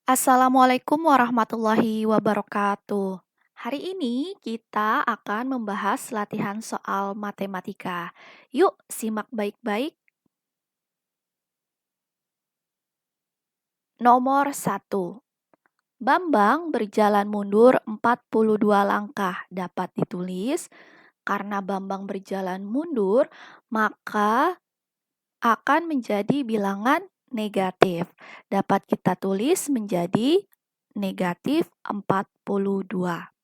Assalamualaikum warahmatullahi wabarakatuh. Hari ini kita akan membahas latihan soal matematika. Yuk, simak baik-baik. Nomor satu. Bambang berjalan mundur 42 langkah dapat ditulis. Karena Bambang berjalan mundur, maka akan menjadi bilangan negatif. Dapat kita tulis menjadi negatif 42.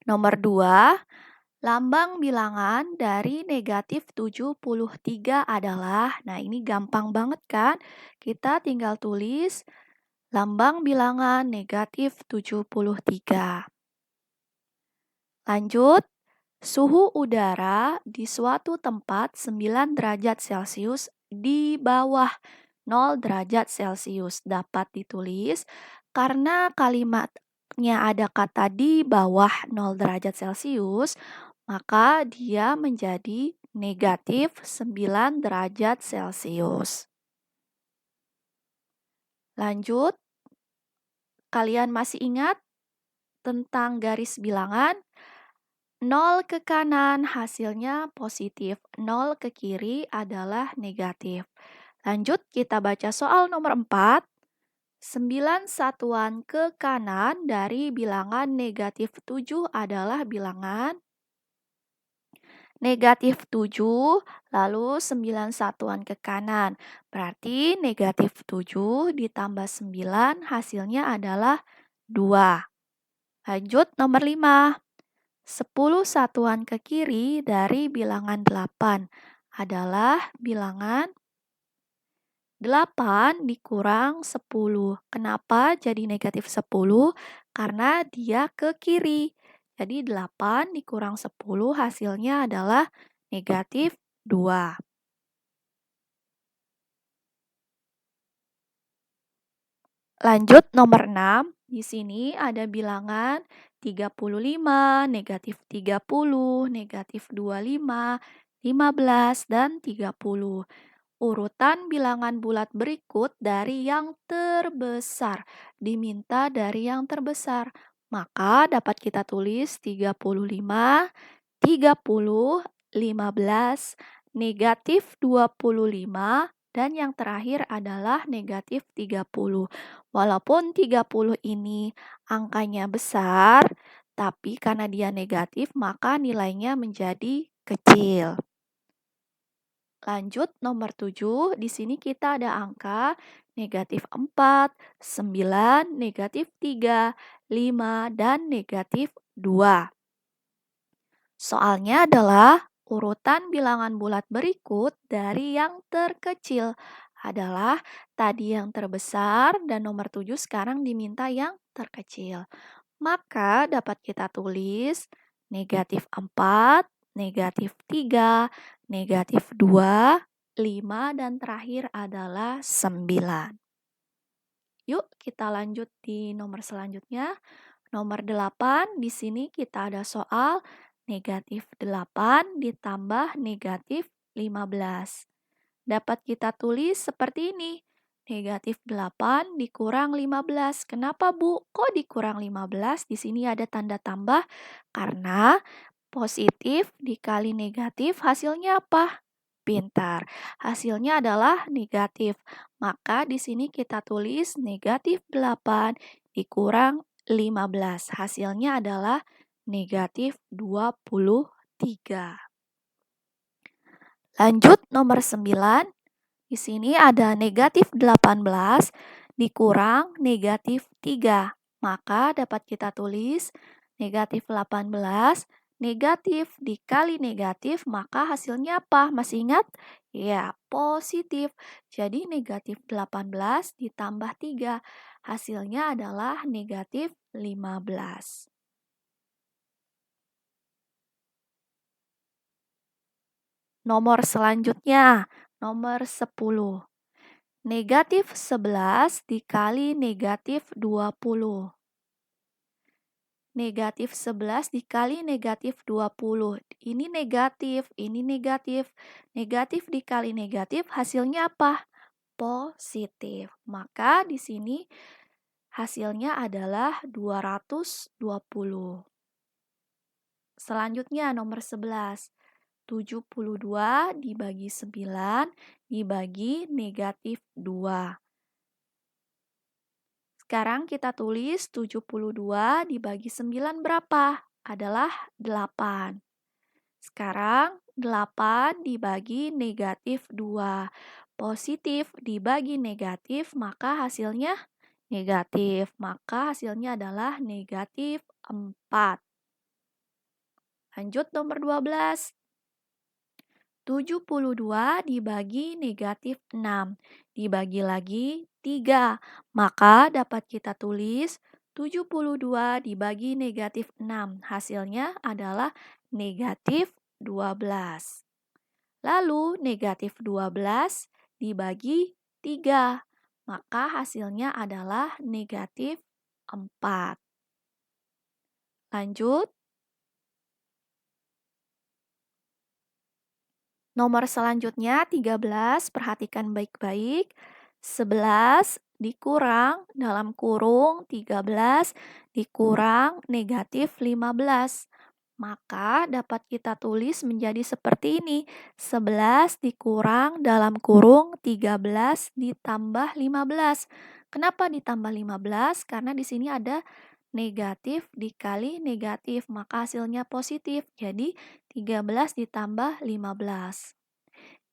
Nomor 2, lambang bilangan dari negatif 73 adalah, nah ini gampang banget kan? Kita tinggal tulis lambang bilangan negatif 73. Lanjut, suhu udara di suatu tempat 9 derajat Celcius di bawah 0 derajat Celcius dapat ditulis karena kalimatnya ada kata di bawah 0 derajat Celcius, maka dia menjadi negatif 9 derajat Celcius. Lanjut, kalian masih ingat tentang garis bilangan? 0 ke kanan hasilnya positif, 0 ke kiri adalah negatif. Lanjut, kita baca soal nomor 4. 9 satuan ke kanan dari bilangan negatif 7 adalah bilangan negatif 7, lalu 9 satuan ke kanan. Berarti negatif 7 ditambah 9 hasilnya adalah 2. Lanjut nomor 5. 10 satuan ke kiri dari bilangan 8 adalah bilangan 8 dikurang 10. Kenapa jadi negatif 10? Karena dia ke kiri. Jadi 8 dikurang 10 hasilnya adalah negatif 2. Lanjut nomor 6. Di sini ada bilangan 35, negatif 30, negatif 25, 15, dan 30. Urutan bilangan bulat berikut dari yang terbesar. Diminta dari yang terbesar. Maka dapat kita tulis 35, 30, 15, negatif 25, dan yang terakhir adalah negatif 30. Walaupun 30 ini angkanya besar, tapi karena dia negatif maka nilainya menjadi kecil. Lanjut nomor 7, di sini kita ada angka negatif 4, 9, negatif 3, 5, dan negatif 2. Soalnya adalah urutan bilangan bulat berikut dari yang terkecil adalah tadi yang terbesar dan nomor 7 sekarang diminta yang terkecil. Maka dapat kita tulis negatif 4, negatif 3, negatif 2, 5, dan terakhir adalah 9. Yuk kita lanjut di nomor selanjutnya. Nomor 8, di sini kita ada soal negatif 8 ditambah negatif 15. Dapat kita tulis seperti ini. Negatif 8 dikurang 15. Kenapa, Bu? Kok dikurang 15? Di sini ada tanda tambah karena positif dikali negatif hasilnya apa? Pintar. Hasilnya adalah negatif. Maka di sini kita tulis negatif 8 dikurang 15. Hasilnya adalah negatif 23. Lanjut nomor 9. Di sini ada negatif 18 dikurang negatif 3. Maka dapat kita tulis negatif 18 negatif dikali negatif, maka hasilnya apa? Masih ingat? Ya, positif. Jadi negatif 18 ditambah 3. Hasilnya adalah negatif 15. Nomor selanjutnya, nomor 10. Negatif 11 dikali negatif 20. Negatif 11 dikali negatif 20. Ini negatif, ini negatif. Negatif dikali negatif hasilnya apa? positif. Maka di sini hasilnya adalah 220. Selanjutnya nomor 11. 72 dibagi 9 dibagi negatif 2. Sekarang kita tulis 72 dibagi 9 berapa? Adalah 8. Sekarang 8 dibagi negatif 2. Positif dibagi negatif, maka hasilnya negatif. Maka hasilnya adalah negatif 4. Lanjut nomor 12. 72 dibagi negatif 6. Dibagi lagi 3. Maka dapat kita tulis 72 dibagi negatif 6. Hasilnya adalah negatif 12. Lalu negatif 12 dibagi 3. Maka hasilnya adalah negatif 4. Lanjut. Nomor selanjutnya 13, perhatikan baik-baik. 11 dikurang dalam kurung 13 dikurang negatif 15. Maka dapat kita tulis menjadi seperti ini. 11 dikurang dalam kurung 13 ditambah 15. Kenapa ditambah 15? Karena di sini ada negatif dikali negatif, maka hasilnya positif. Jadi 13 ditambah 15.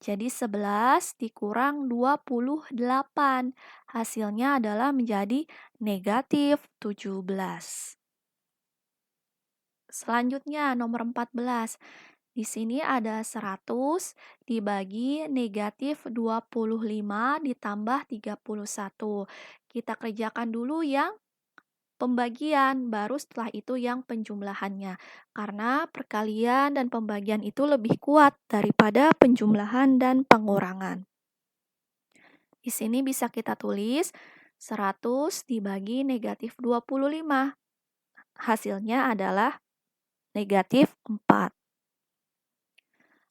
Jadi 11 dikurang 28. Hasilnya adalah menjadi negatif 17. Selanjutnya nomor 14. Di sini ada 100 dibagi negatif 25 ditambah 31. Kita kerjakan dulu yang pembagian, baru setelah itu yang penjumlahannya. Karena perkalian dan pembagian itu lebih kuat daripada penjumlahan dan pengurangan. Di sini bisa kita tulis 100 dibagi negatif 25. Hasilnya adalah negatif 4.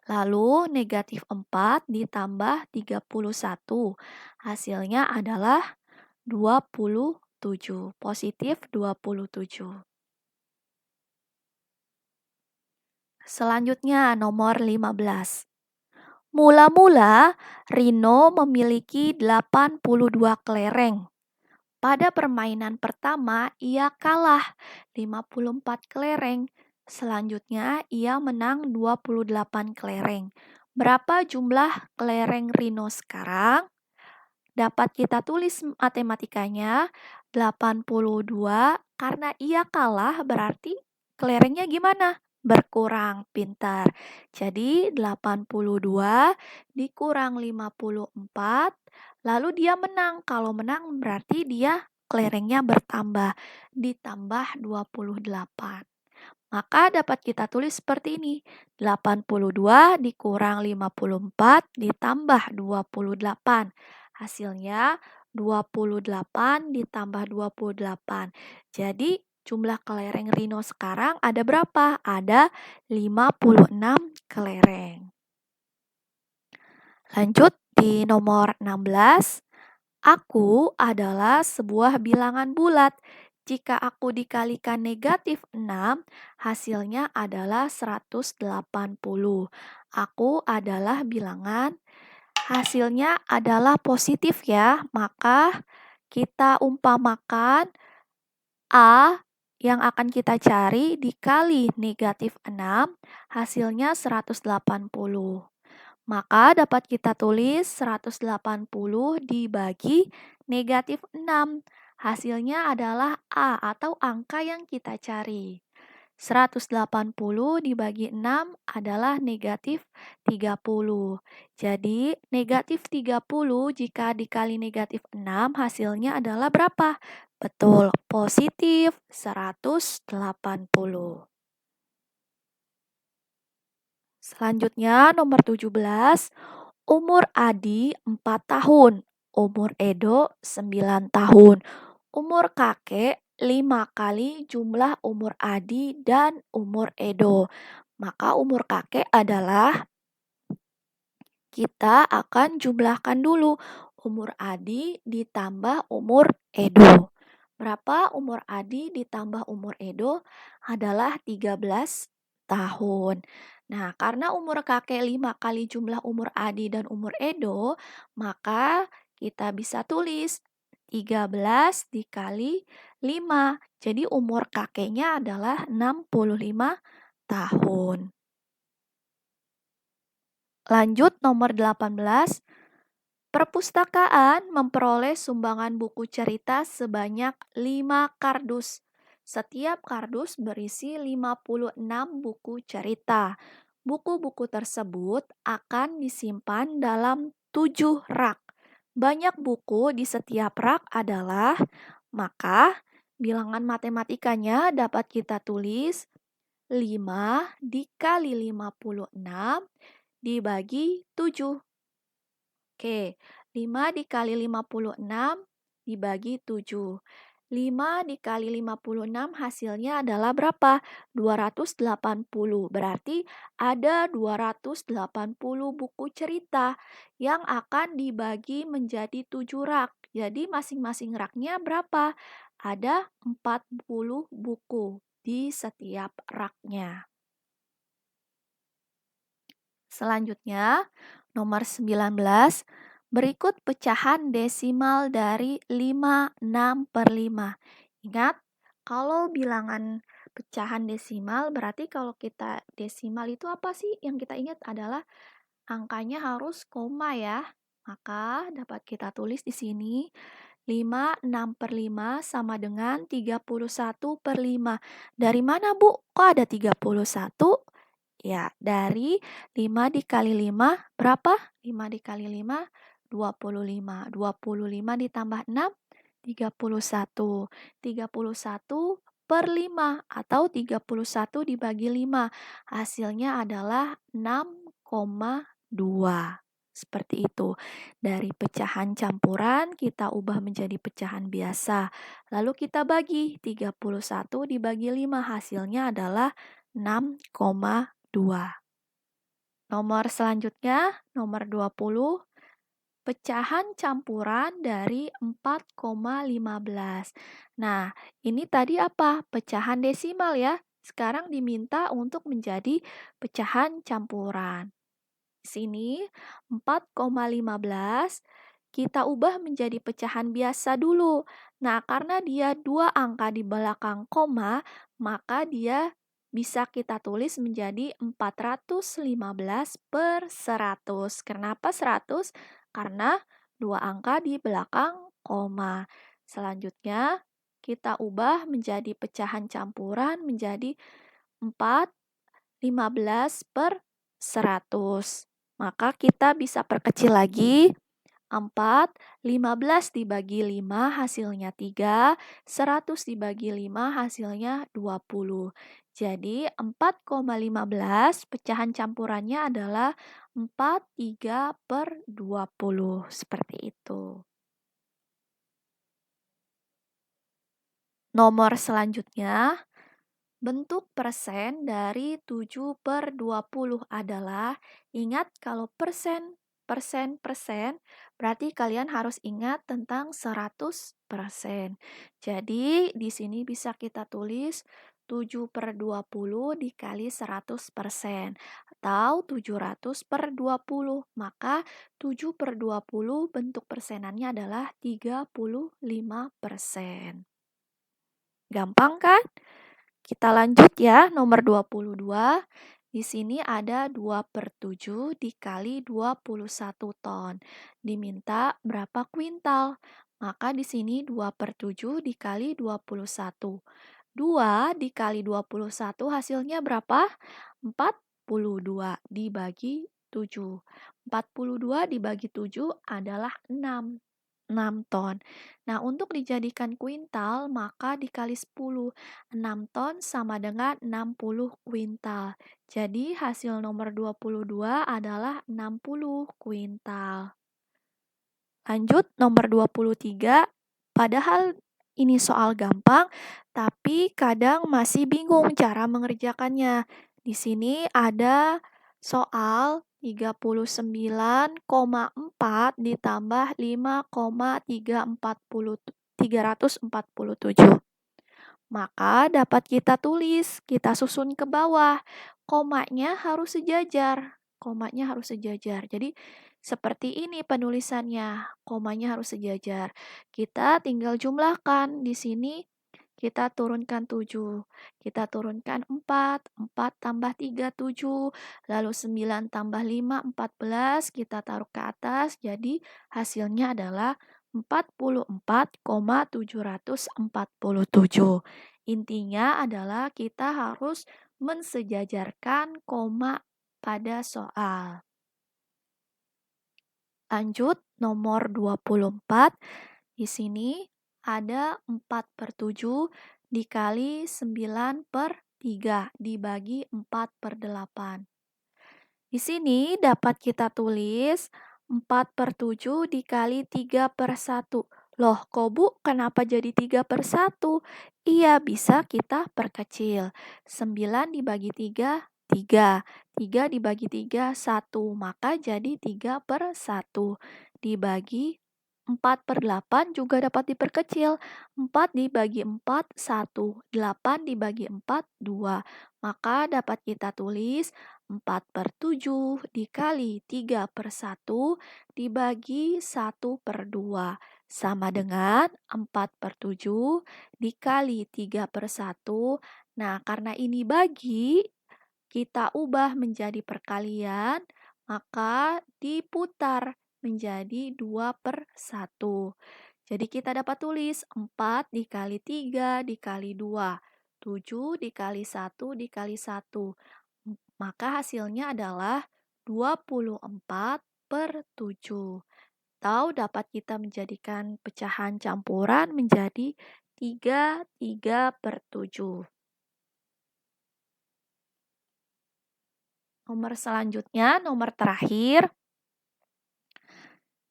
Lalu negatif 4 ditambah 31. Hasilnya adalah 27. Positif 27. Selanjutnya nomor 15. Mula-mula Rino memiliki 82 kelereng. Pada permainan pertama ia kalah 54 kelereng. Selanjutnya ia menang 28 kelereng. Berapa jumlah kelereng Rino sekarang? Dapat kita tulis matematikanya 82 karena ia kalah berarti kelerengnya gimana? Berkurang, pintar. Jadi 82 dikurang 54, lalu dia menang. Kalau menang berarti dia kelerengnya bertambah, ditambah 28. Maka dapat kita tulis seperti ini. 82 dikurang 54 ditambah 28. Hasilnya 28 ditambah 28. Jadi jumlah kelereng Rino sekarang ada berapa? Ada 56 kelereng. Lanjut di nomor 16. Aku adalah sebuah bilangan bulat. Jika aku dikalikan negatif 6, hasilnya adalah 180. Aku adalah bilangan, hasilnya adalah positif ya. Maka kita umpamakan A yang akan kita cari dikali negatif 6, hasilnya 180. Maka dapat kita tulis 180 dibagi negatif 6. Hasilnya adalah A atau angka yang kita cari. 180 dibagi 6 adalah negatif 30. Jadi negatif 30 jika dikali negatif 6 hasilnya adalah berapa? Betul, positif 180. Selanjutnya nomor 17. Umur Adi 4 tahun, umur Edo 9 tahun. Umur kakek 5 kali jumlah umur Adi dan umur Edo. Maka umur kakek adalah, kita akan jumlahkan dulu umur Adi ditambah umur Edo. Berapa umur Adi ditambah umur Edo adalah 13 tahun. Nah, karena umur kakek 5 kali jumlah umur Adi dan umur Edo, maka kita bisa tulis 13 dikali 5. Jadi umur kakeknya adalah 65 tahun. Lanjut nomor 18. Perpustakaan memperoleh sumbangan buku cerita sebanyak 5 kardus. Setiap kardus berisi 56 buku cerita. Buku-buku tersebut akan disimpan dalam 7 rak. Banyak buku di setiap rak adalah, maka bilangan matematikanya dapat kita tulis 5 dikali 56 dibagi 7. Oke, 5 dikali 56 dibagi 7. 5 dikali 56 hasilnya adalah berapa? 280. Berarti ada 280 buku cerita yang akan dibagi menjadi 7 rak. Jadi masing-masing raknya berapa? Ada 40 buku di setiap raknya. Selanjutnya, nomor 19. Berikut pecahan desimal dari 5, 6 per 5. Ingat, kalau bilangan pecahan desimal berarti kalau kita desimal itu apa sih? Yang kita ingat adalah angkanya harus koma ya. Maka dapat kita tulis di sini 5, 6 per 5 sama dengan 31 per 5. Dari mana, Bu? Kok ada 31? Ya, dari 5 dikali 5 berapa? 5 dikali 5, 25. 25 ditambah 6, 31. 31 per 5 atau 31 dibagi 5. Hasilnya adalah 6,2. Seperti itu. Dari pecahan campuran kita ubah menjadi pecahan biasa. Lalu kita bagi 31 dibagi 5 hasilnya adalah 6,2. Nomor selanjutnya, nomor 20, pecahan campuran dari 4,15. Nah, ini tadi apa? Pecahan desimal ya. Sekarang diminta untuk menjadi pecahan campuran. Sini 4,15 kita ubah menjadi pecahan biasa dulu. Nah, karena dia dua angka di belakang koma, maka dia bisa kita tulis menjadi 415 per 100. Kenapa 100? Karena dua angka di belakang koma. Selanjutnya, kita ubah menjadi pecahan campuran menjadi 415 per 100. Maka kita bisa perkecil lagi. 4, 15 dibagi 5 hasilnya 3, 100 dibagi 5 hasilnya 20. Jadi 4,15 pecahan campurannya adalah 43 per 20. Seperti itu. Nomor selanjutnya, bentuk persen dari 7 per 20 adalah, ingat kalau persen, berarti kalian harus ingat tentang 100%. Jadi, di sini bisa kita tulis 7 per 20 dikali 100%, atau 700 per 20. Maka 7 per 20 bentuk persenannya adalah 35%. Gampang kan? Kita lanjut ya, nomor 22. Di sini ada 2 per 7 dikali 21 ton. Diminta berapa kuintal? Maka di sini 2 per 7 dikali 21. 2 dikali 21 hasilnya berapa? 42 dibagi 7. 42 dibagi 7 adalah 6. 6 ton. Nah, untuk dijadikan kuintal, maka dikali 10. 6 ton sama dengan 60 kuintal. Jadi, hasil nomor 22 adalah 60 kuintal. Lanjut, nomor 23. Padahal ini soal gampang, tapi kadang masih bingung cara mengerjakannya. Di sini ada soal 39,4 ditambah 5,347. Maka dapat kita tulis, kita susun ke bawah. Komanya harus sejajar. Komanya harus sejajar. Jadi seperti ini penulisannya. Komanya harus sejajar. Kita tinggal jumlahkan. Di sini kita turunkan 7. Kita turunkan 4. 4 tambah 3, 7. Lalu 9 tambah 5, 14. Kita taruh ke atas. Jadi hasilnya adalah 44,747. Intinya adalah kita harus mensejajarkan koma pada soal. Lanjut, nomor 24. Di sini ada 4/7 dikali 9/3 dibagi 4/8. Di sini dapat kita tulis 4/7 dikali 3/1. Loh, kok Bu, kenapa jadi 3/1? Iya, bisa kita perkecil. 9 dibagi 3, 3. 3 dibagi 3, 1. Maka jadi 3/1. Dibagi 4/8 juga dapat diperkecil. 4 dibagi 4, 1. 8 dibagi 4, 2. Maka dapat kita tulis 4/7 dikali 3/1 dibagi 1/2 sama dengan 4/7 dikali 3/1. Nah, karena ini bagi, kita ubah menjadi perkalian, maka diputar menjadi 2/1. Jadi kita dapat tulis 4 dikali 3 dikali 2, 7 dikali 1 dikali 1. Maka hasilnya adalah 24/7. Atau dapat kita menjadikan pecahan campuran menjadi 3/7. Nomor selanjutnya, nomor terakhir,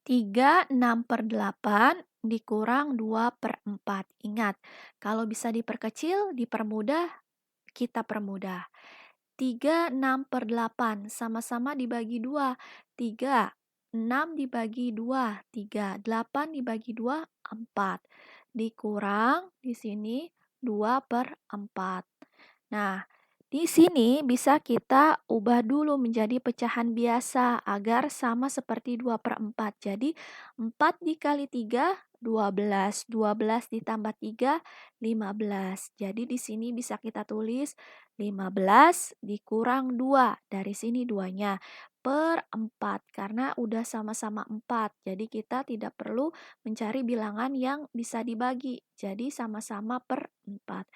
3/6/8 dikurang 2/4. Ingat, kalau bisa diperkecil, dipermudah, kita permudah. 3/6/8 sama-sama dibagi 2. 3. 6 dibagi 2, 3. 8 dibagi 2, 4. Dikurang di sini 2/4. Nah, di sini bisa kita ubah dulu menjadi pecahan biasa agar sama seperti 2/4. Jadi 4 dikali 3, 12. 12 ditambah 3, 15. Jadi di sini bisa kita tulis 15 dikurang 2. Dari sini 2-nya per 4. Karena udah sama-sama 4. Jadi kita tidak perlu mencari bilangan yang bisa dibagi. Jadi sama-sama per 4.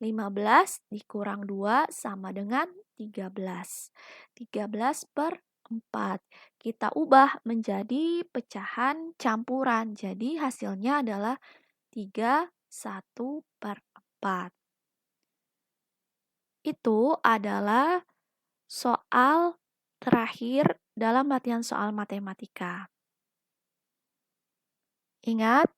15 dikurang 2 sama dengan 13. 13/4. Kita ubah menjadi pecahan campuran. Jadi hasilnya adalah 31/4. Itu adalah soal terakhir dalam latihan soal matematika. Ingat,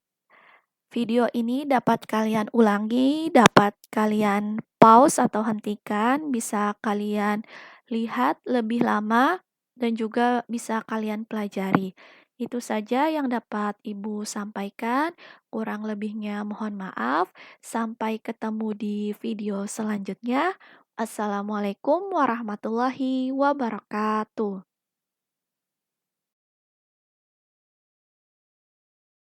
video ini dapat kalian ulangi, dapat kalian pause atau hentikan, bisa kalian lihat lebih lama, dan juga bisa kalian pelajari. Itu saja yang dapat Ibu sampaikan. Kurang lebihnya mohon maaf. Sampai ketemu di video selanjutnya. Assalamualaikum warahmatullahi wabarakatuh.